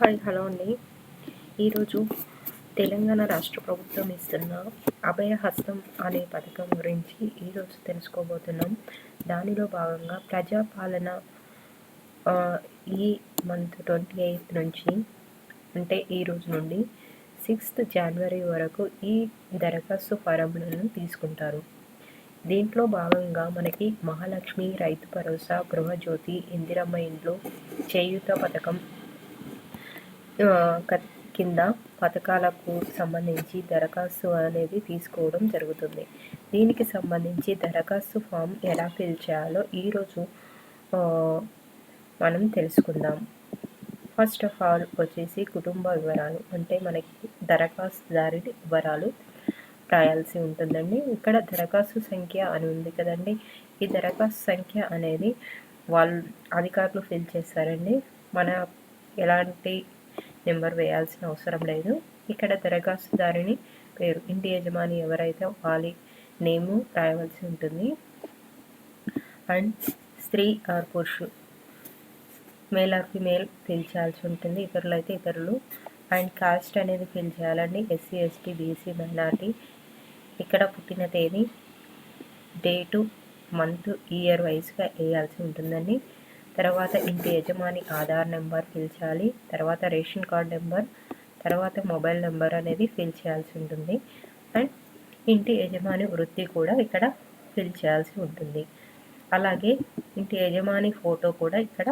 Hi hello అండి. ఈరోజు తెలంగాణ రాష్ట్ర ప్రభుత్వం ఇస్తున్న అభయహస్తం అనే పథకం గురించి ఈరోజు తెలుసుకోబోతున్నాం. దానిలో భాగంగా ప్రజాపాలన ఈ మంత్ 28 నుంచి అంటే ఈరోజు నుండి 6th జనవరి వరకు ఈ దరఖాస్తు ఫారంలను తీసుకుంటారు. దీంట్లో భాగంగా మనకి మహాలక్ష్మి, రైతు భరోసా, గృహజ్యోతి, ఇందిరమ్మ ఇండ్లు, చేయూత పథకం కింద పథకాలకు సంబంధించి దరఖాస్తు అనేది తీసుకోవడం జరుగుతుంది. దీనికి సంబంధించి దరఖాస్తు ఫామ్ ఎలా ఫిల్ చేయాలో ఈరోజు మనం తెలుసుకుందాం. ఫస్ట్ ఆఫ్ ఆల్ వచ్చేసి కుటుంబ వివరాలు, అంటే మనకి దరఖాస్తుదారి వివరాలు రాయాల్సి ఉంటుందండి. ఇక్కడ దరఖాస్తు సంఖ్య అని ఉంది కదండి, ఈ దరఖాస్తు సంఖ్య అనేది వాళ్ళు అధికారులు ఫిల్ చేస్తారండి. మన ఎలాంటి నెంబర్ వేయాల్సిన అవసరం లేదు. ఇక్కడ దరఖాస్తుదారుని పేరు, ఇంటి యజమాని ఎవరైతే వాళ్ళ నేము రాయవలసి ఉంటుంది. అండ్ స్త్రీ ఆర్ పురుషుడు, మేల్ ఆర్ ఫిమేల్ ఫిల్ చేయాల్సి ఉంటుంది. ఇతరులు అయితే ఇతరులు. అండ్ కాస్ట్ అనేది ఫిల్ చేయాలండి. SC, ST, BC, minority. ఇక్కడ పుట్టిన తేదీ, డేటు, మంత్, ఇయర్ వైజ్గా వేయాల్సి ఉంటుందండి. తర్వాత ఇంటి యజమాని ఆధార్ నెంబర్ ఫిల్ చేయాలి. తర్వాత రేషన్ కార్డ్ నెంబర్, తర్వాత మొబైల్ నెంబర్ అనేది ఫిల్ చేయాల్సి ఉంటుంది. అండ్ ఇంటి యజమాని వృత్తి కూడా ఇక్కడ ఫిల్ చేయాల్సి ఉంటుంది. అలాగే ఇంటి యజమాని ఫోటో కూడా ఇక్కడ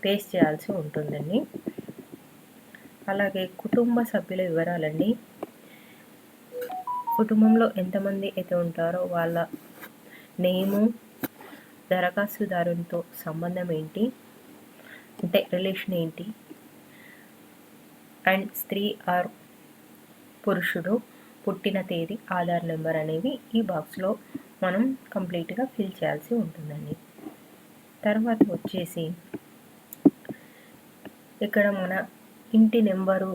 పేస్ట్ చేయాల్సి ఉంటుందండి. అలాగే కుటుంబ సభ్యుల వివరాలండి. కుటుంబంలో ఎంతమంది అయితే ఉంటారో వాళ్ళ నేము, దరఖాస్తుదారునితో సంబంధం ఏంటి, అంటే రిలేషన్ ఏంటి, అండ్ స్త్రీ ఆర్ పురుషుడు పుట్టిన తేదీ, ఆధార్ నెంబర్ అనేవి ఈ బాక్స్లో మనం కంప్లీట్గా ఫిల్ చేయాల్సి ఉంటుందండి. తర్వాత వచ్చేసి ఇక్కడ మన ఇంటి నెంబరు,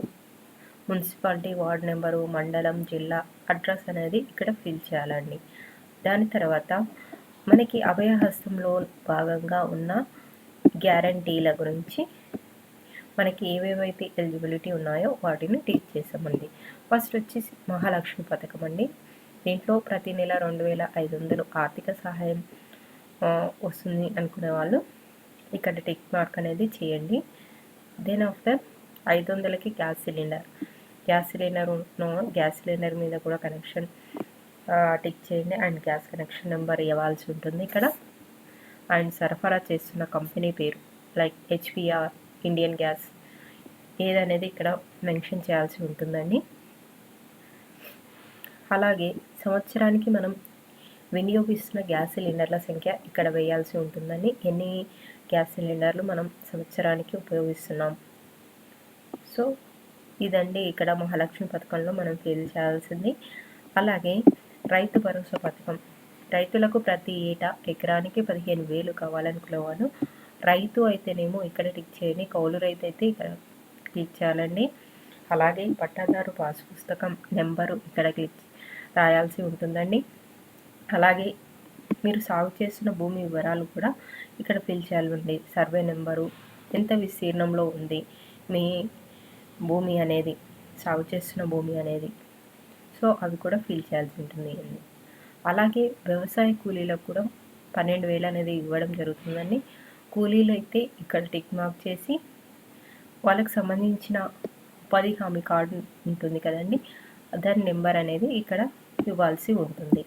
మున్సిపాలిటీ, వార్డ్ నెంబరు, మండలం, జిల్లా, అడ్రస్ అనేది ఇక్కడ ఫిల్ చేయాలండి. దాని తర్వాత మనకి అభయహస్తంలో భాగంగా ఉన్న గ్యారంటీల గురించి మనకి ఏవేవైతే ఎలిజిబిలిటీ ఉన్నాయో వాటిని టీచ్ చేసామండి. ఫస్ట్ వచ్చేసి మహాలక్ష్మి పథకం అండి. దీంట్లో ప్రతి నెల 2500 ఆర్థిక సహాయం వస్తుంది అనుకునే వాళ్ళు ఇక్కడ టిక్ మార్క్ అనేది చేయండి. దెన్ ఆఫ్టర్ 500కి గ్యాస్ సిలిండర్ మీద కూడా కనెక్షన్ టిక్ చేయండి. అండ్ గ్యాస్ కనెక్షన్ నెంబర్ ఇవ్వాల్సి ఉంటుంది ఇక్కడ. అండ్ సరఫరా చేస్తున్న కంపెనీ పేరు, లైక్ హెచ్పిఆర్, ఇండియన్ గ్యాస్, ఏదనేది ఇక్కడ మెన్షన్ చేయాల్సి ఉంటుందండి. అలాగే సంవత్సరానికి మనం వినియోగిస్తున్న గ్యాస్ సిలిండర్ల సంఖ్య ఇక్కడ వేయాల్సి ఉంటుందండి. ఎన్ని గ్యాస్ సిలిండర్లు మనం సంవత్సరానికి ఉపయోగిస్తున్నాం. సో ఇదండి ఇక్కడ మహాలక్ష్మి పథకంలో మనం ఫిల్ చేయాల్సింది. అలాగే రైతు భరోసా పథకం, రైతులకు ప్రతి ఏటా ఎకరానికి 15,000 కావాలనుకునే వాళ్ళు రైతు అయితేనేమో ఇక్కడ టిక్ చేయండి, కౌలు రైతు అయితే ఇక్కడ క్లిక్ చేయాలండి. అలాగే పట్టాదారు పాస్ పుస్తకం నెంబరు ఇక్కడ రాయాల్సి ఉంటుందండి. అలాగే మీరు సాగు చేస్తున్న భూమి వివరాలు కూడా ఇక్కడ ఫిల్ చేయాలండి. సర్వే నెంబరు, ఎంత విస్తీర్ణంలో ఉంది మీ భూమి అనేది, సాగు చేస్తున్న భూమి అనేది, సో అవి కూడా ఫిల్ చేయాల్సి ఉంటుంది. అలాగే వ్యవసాయ కూలీలకు కూడా 12,000 అనేది ఇవ్వడం జరుగుతుందండి. కూలీలు అయితే ఇక్కడ టిక్ మార్క్ చేసి వాళ్ళకి సంబంధించిన ఉపాధి హామీ కార్డు ఉంటుంది కదండి, దాని నెంబర్ అనేది ఇక్కడ ఇవ్వాల్సి ఉంటుంది.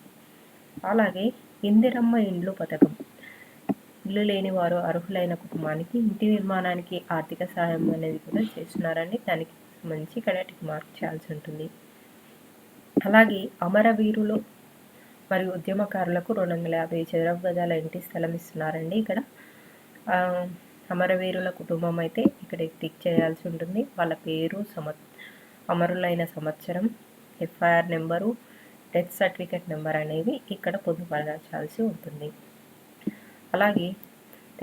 అలాగే ఇందిరమ్మ ఇండ్లు పథకం, ఇల్లు లేని వారు అర్హులైన కుటుంబానికి ఇంటి నిర్మాణానికి ఆర్థిక సహాయం అనేది కూడా చేస్తున్నారండి. దానికి సంబంధించి ఇక్కడ టిక్ మార్క్ చేయాల్సి ఉంటుంది. అలాగే అమరవీరులు మరియు ఉద్యమకారులకు 250 చదరపు గజాల ఇంటి స్థలం ఇస్తున్నారండి. ఇక్కడ అమరవీరుల కుటుంబం అయితే ఇక్కడ టిక్ చేయాల్సి ఉంటుంది. వాళ్ళ పేరు, అమరులైన సంవత్సరం, FIR number, death certificate number అనేవి ఇక్కడ పొందుపరచాల్సి ఉంటుంది. అలాగే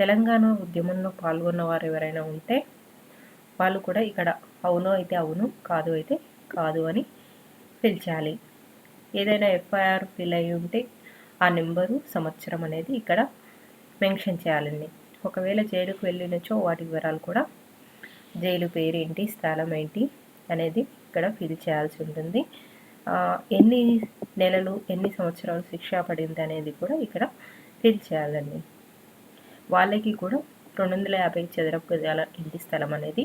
తెలంగాణ ఉద్యమంలో పాల్గొన్న వారు ఎవరైనా ఉంటే వాళ్ళు కూడా ఇక్కడ అవును అయితే అవును, కాదు అయితే కాదు అని ఫిల్ చేయాలి. ఏదైనా ఎఫ్ఐఆర్ ఫిల్ అయి ఉంటే ఆ నెంబరు, సంవత్సరం అనేది ఇక్కడ మెన్షన్ చేయాలండి. ఒకవేళ జైలుకు వెళ్ళినచో వాటి వివరాలు కూడా, జైలు పేరు ఏంటి, స్థలం ఏంటి అనేది ఇక్కడ ఫిల్ చేయాల్సి ఉంటుంది. ఎన్ని నెలలు ఎన్ని సంవత్సరాలు శిక్ష పడింది అనేది కూడా ఇక్కడ ఫిల్ చేయాలండి. వాళ్ళకి కూడా 250 చదరపు గజాల ఇంటి స్థలం అనేది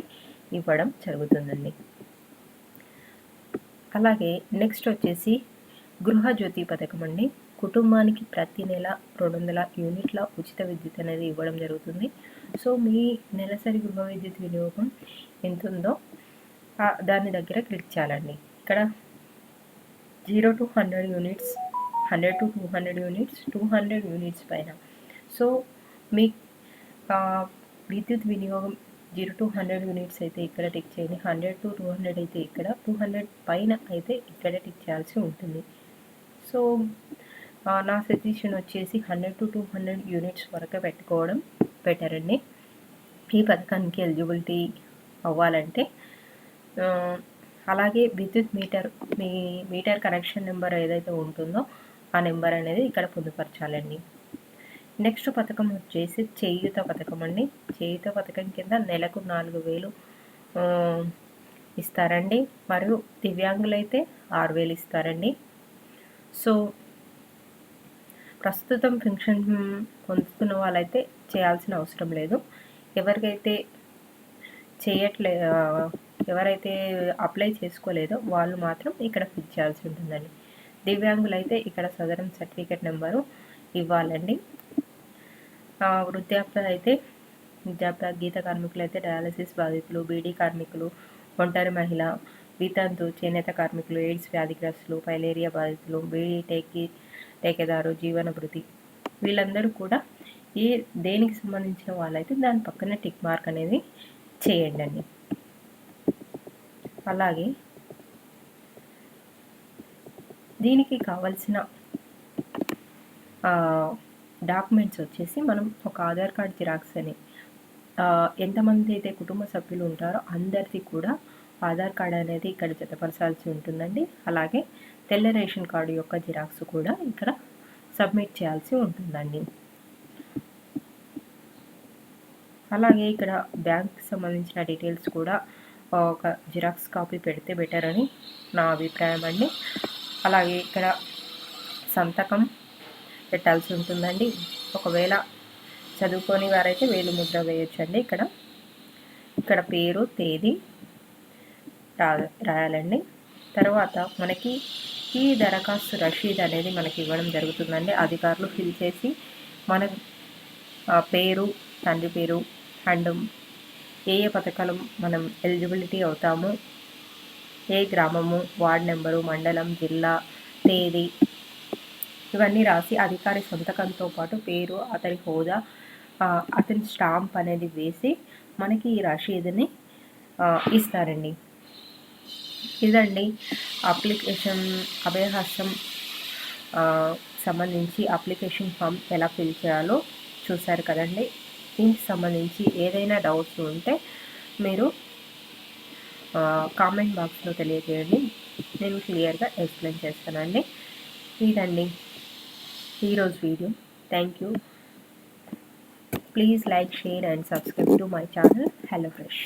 ఇవ్వడం జరుగుతుందండి. అలాగే నెక్స్ట్ వచ్చేసి గృహజ్యోతి పథకం అండి. కుటుంబానికి ప్రతి నెల 200 యూనిట్ల ఉచిత విద్యుత్ అనేది ఇవ్వడం జరుగుతుంది. సో మీ నెలసరి గృహ విద్యుత్ వినియోగం ఎంత ఉందో దాని దగ్గర క్లిక్ చేయాలండి. ఇక్కడ 0 to 100 units, 100 to 200 units, 200 units పైన. సో మీ విద్యుత్ వినియోగం 0 to 100 యూనిట్స్ అయితే ఇక్కడ టిక్ చేయండి. 100 to 200 అయితే ఇక్కడ, 200 పైన అయితే ఇక్కడ టిక్ చేయాల్సి ఉంటుంది. సో నా సజెషన్ వచ్చేసి 100 to 200 యూనిట్స్ వరకు పెట్టుకోవడం బెటర్ అండి. ఈ పథకానికి ఎలిజిబిలిటీ అవ్వాలంటే. అలాగే విద్యుత్ మీటర్, మీ మీటర్ కనెక్షన్ నెంబర్ ఏదైతే ఉంటుందో ఆ నెంబర్ అనేది ఇక్కడ పొందుపరచాలండి. నెక్స్ట్ పథకం వచ్చేసి చేయూత పథకం అండి. చేయూత పథకం కింద నెలకు 4000 ఇస్తారండి. మరియు దివ్యాంగులైతే 6000 ఇస్తారండి. సో ప్రస్తుతం పెన్షన్ పొందుతున్న వాళ్ళైతే చేయాల్సిన అవసరం లేదు. ఎవరికైతే ఎవరైతే అప్లై చేసుకోలేదో వాళ్ళు మాత్రం ఇక్కడ ఫిల్ చేయాల్సి ఉంటుందండి. దివ్యాంగులైతే ఇక్కడ సదరం సర్టిఫికేట్ నెంబరు ఇవ్వాలండి. వృద్ధాప్య గీత కార్మికులు అయితే డయాలసిస్ బాధితులు, బీడీ కార్మికులు, ఒంటరి మహిళ, వితంతు, చేనేత కార్మికులు, ఎయిడ్స్ వ్యాధిగ్రస్తులు, పైలేరియా బాధితులు, బీడీ టేకేదారు, జీవన భృతి, వీళ్ళందరూ కూడా దేనికి సంబంధించిన వాళ్ళైతే దాని పక్కన టిక్ మార్క్ అనేది చేయండి. అలాగే దీనికి కావాల్సిన డాక్యుమెంట్స్ వచ్చేసి మనం ఒక ఆధార్ కార్డ్ జిరాక్స్ అని, ఎంతమంది అయితే కుటుంబ సభ్యులు ఉంటారో అందరిది కూడా ఆధార్ కార్డ్ అనేది ఇక్కడ జతపరచాల్సి ఉంటుందండి. అలాగే తెల్ల రేషన్ కార్డు యొక్క జిరాక్స్ కూడా ఇక్కడ సబ్మిట్ చేయాల్సి ఉంటుందండి. అలాగే ఇక్కడ బ్యాంక్కి సంబంధించిన డీటెయిల్స్ కూడా ఒక జిరాక్స్ కాపీ పెడితే బెటర్ అని నా అభిప్రాయం అండి. అలాగే ఇక్కడ సంతకం పెట్టాల్సి ఉంటుందండి. ఒకవేళ చదువుకొని వారైతే వేలు ముద్ర వేయొచ్చండి. ఇక్కడ పేరు, తేదీ రాయాలండి. తర్వాత మనకి ఈ దరఖాస్తు రసీద్ అనేది మనకి ఇవ్వడం జరుగుతుందండి. అధికారులు ఫిల్ చేసి మన పేరు, తండ్రి పేరు అండ్ ఏ పథకాలు మనం ఎలిజిబిలిటీ అవుతాము, ఏ గ్రామము, వార్డ్ నెంబరు, మండలం, జిల్లా, తేదీ ఇవన్నీ రాసి అధికారి సంతకంతో పాటు పేరు, అతని హోదా, అతని స్టాంప్ అనేది వేసి మనకి ఈ రసీదుని ఇస్తారండి. ఇదండి అప్లికేషన్ అభయహస్తం సంబంధించి అప్లికేషన్ ఫామ్ ఎలా ఫిల్ చేయాలో చూశారు కదండి. దీనికి సంబంధించి ఏదైనా డౌట్స్ ఉంటే మీరు కామెంట్ బాక్స్లో తెలియజేయండి. నేను క్లియర్గా ఎక్స్ప్లెయిన్ చేస్తానండి. ఇదండి ఈరోజు video. Thank you. Please like, share and subscribe to my channel HelloFresh.